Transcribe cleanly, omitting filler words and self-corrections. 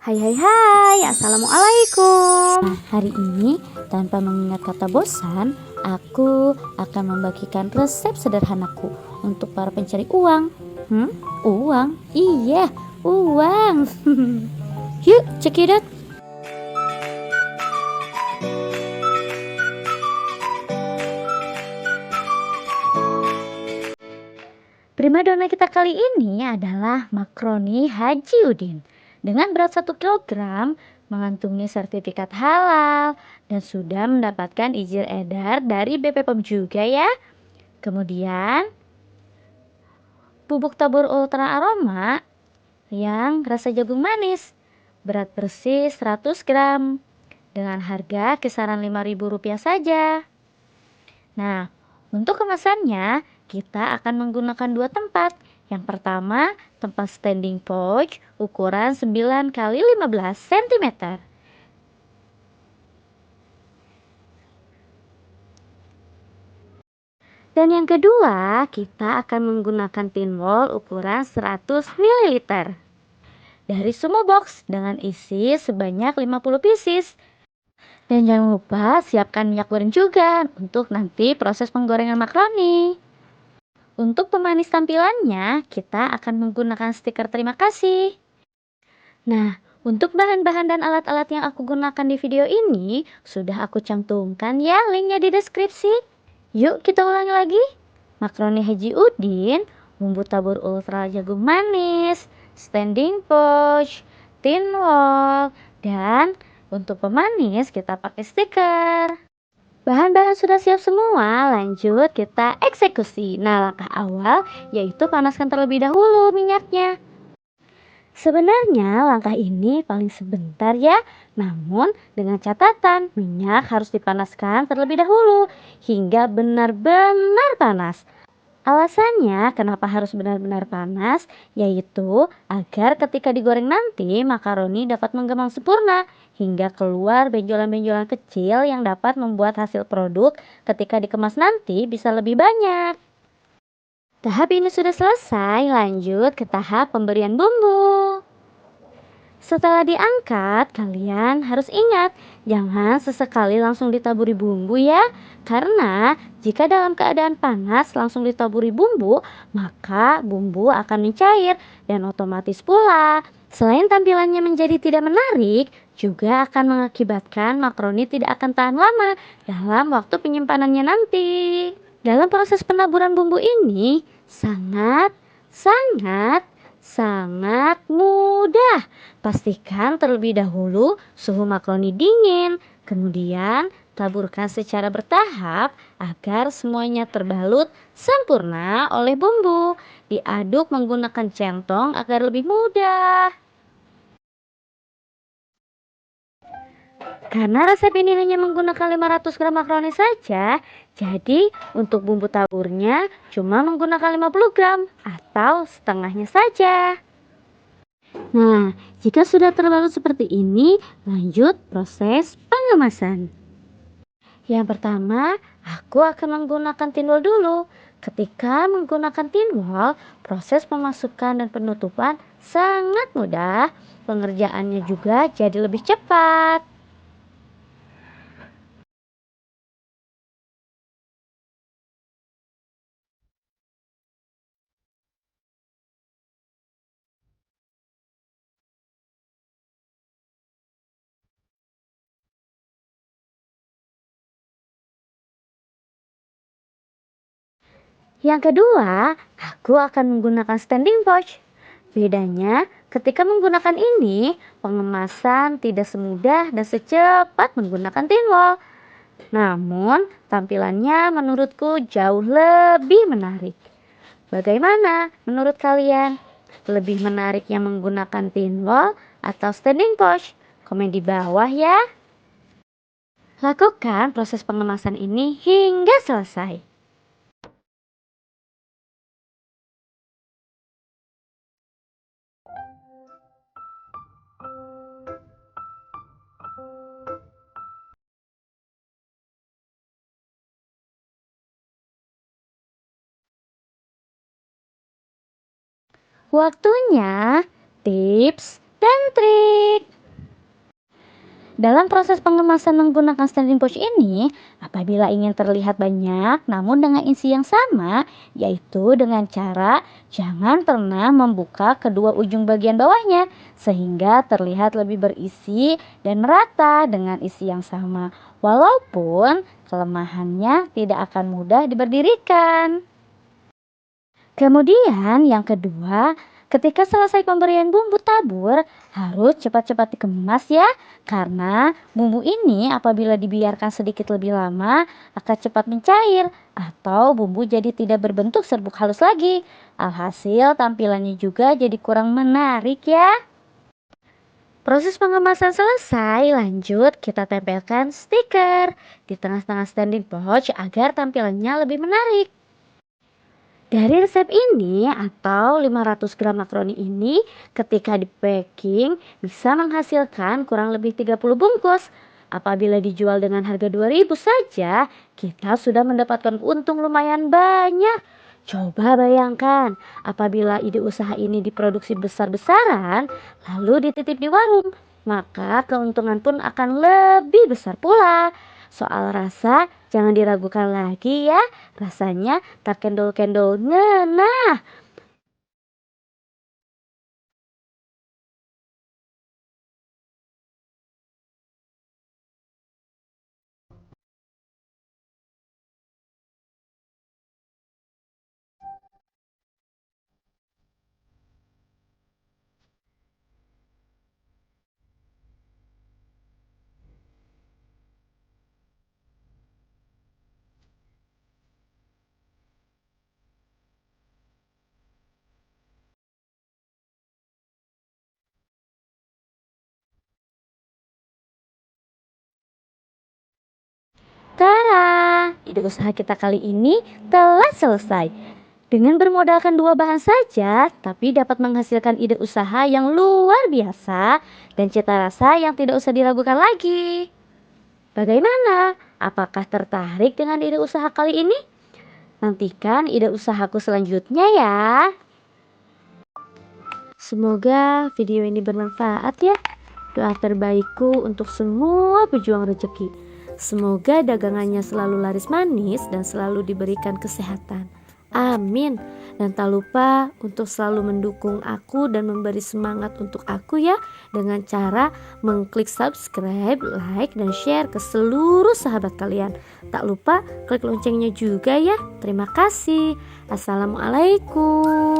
Hai hai hai, Assalamualaikum. Nah, hari ini tanpa mengingat kata bosan, aku akan membagikan resep sederhanaku untuk para pencari uang. Uang? Iya, uang. Yuk, cekidot. Primadona kita kali ini adalah makroni Haji Udin. Dengan berat 1 kilogram, mengantungi sertifikat halal, dan sudah mendapatkan izin edar dari BPOM juga ya. Kemudian, bubuk tabur ultra aroma yang rasa jagung manis. Berat bersih 100 gram. Dengan harga kisaran Rp5.000 saja. Nah, untuk kemasannya, kita akan menggunakan 2 tempat. Yang pertama, tempat standing pouch ukuran 9 kali 15 cm. Dan yang kedua, kita akan menggunakan tin wall ukuran 100 ml. Dari Sumo Box dengan isi sebanyak 50 pieces. Dan jangan lupa siapkan minyak goreng juga untuk nanti proses penggorengan makaroni. Untuk pemanis tampilannya, kita akan menggunakan stiker terima kasih. Nah, untuk bahan-bahan dan alat-alat yang aku gunakan di video ini, sudah aku cantumkan ya linknya di deskripsi. Yuk kita ulangi lagi. Makaroni Haji Udin, bumbu tabur ultra jagung manis, standing pouch, tin wall, dan untuk pemanis kita pakai stiker. Bahan-bahan sudah siap semua, lanjut kita eksekusi. Nah, langkah awal yaitu panaskan terlebih dahulu minyaknya. Sebenarnya langkah ini paling sebentar ya, namun dengan catatan minyak harus dipanaskan terlebih dahulu hingga benar-benar panas. Alasannya kenapa harus benar-benar panas, yaitu agar ketika digoreng nanti makaroni dapat menggembang sempurna hingga keluar benjolan-benjolan kecil yang dapat membuat hasil produk ketika dikemas nanti bisa lebih banyak. Tahap ini sudah selesai, lanjut ke tahap pemberian bumbu. Setelah diangkat, kalian harus ingat, jangan sesekali langsung ditaburi bumbu ya. Karena jika dalam keadaan panas langsung ditaburi bumbu, maka bumbu akan mencair dan otomatis pula selain tampilannya menjadi tidak menarik, juga akan mengakibatkan makaroni tidak akan tahan lama dalam waktu penyimpanannya nanti. Dalam proses penaburan bumbu ini sangat, sangat, sangat mudah. Pastikan terlebih dahulu suhu makaroni dingin, kemudian taburkan secara bertahap agar semuanya terbalut sempurna oleh bumbu. Diaduk menggunakan centong agar lebih mudah. Karena resep ini hanya menggunakan 500 gram makaroni saja, jadi untuk bumbu taburnya cuma menggunakan 50 gram atau setengahnya saja. Nah, jika sudah terbalut seperti ini, lanjut proses pengemasan. Yang pertama, aku akan menggunakan tinwall dulu. Ketika menggunakan tinwall, proses pemasukan dan penutupan sangat mudah. Pengerjaannya juga jadi lebih cepat. Yang kedua, aku akan menggunakan standing pouch. Bedanya, ketika menggunakan ini, pengemasan tidak semudah dan secepat menggunakan tin wall. Namun, tampilannya menurutku jauh lebih menarik. Bagaimana menurut kalian? Lebih menarik yang menggunakan tin wall atau standing pouch? Komen di bawah ya. Lakukan proses pengemasan ini hingga selesai. Waktunya tips dan trik. Dalam proses pengemasan menggunakan standing pouch ini, apabila ingin terlihat banyak namun dengan isi yang sama, yaitu dengan cara jangan pernah membuka kedua ujung bagian bawahnya sehingga terlihat lebih berisi dan merata dengan isi yang sama. Walaupun kelemahannya tidak akan mudah diberdirikan. Kemudian yang kedua, ketika selesai pemberian bumbu tabur, harus cepat-cepat dikemas ya. Karena bumbu ini apabila dibiarkan sedikit lebih lama akan cepat mencair atau bumbu jadi tidak berbentuk serbuk halus lagi. Alhasil tampilannya juga jadi kurang menarik ya. Proses pengemasan selesai, lanjut kita tempelkan stiker di tengah-tengah standing pouch agar tampilannya lebih menarik. Dari resep ini atau 500 gram makaroni ini ketika di packing bisa menghasilkan kurang lebih 30 bungkus. Apabila dijual dengan harga 2.000 saja, kita sudah mendapatkan untung lumayan banyak. Coba bayangkan, apabila ide usaha ini diproduksi besar-besaran, lalu dititip di warung, maka keuntungan pun akan lebih besar pula. Soal rasa, jangan diragukan lagi ya. Rasanya tak kendol-kendol ngena. Tara, ide usaha kita kali ini telah selesai. Dengan bermodalkan dua bahan saja, tapi dapat menghasilkan ide usaha yang luar biasa dan cita rasa yang tidak usah diragukan lagi. Bagaimana? Apakah tertarik dengan ide usaha kali ini? Nantikan ide usahaku selanjutnya ya. Semoga video ini bermanfaat ya. Doa terbaikku untuk semua pejuang rezeki. Semoga dagangannya selalu laris manis dan selalu diberikan kesehatan. Amin. Dan tak lupa untuk selalu mendukung aku dan memberi semangat untuk aku ya, dengan cara mengklik subscribe, like, dan share ke seluruh sahabat kalian. Tak lupa klik loncengnya juga ya. Terima kasih. Assalamualaikum.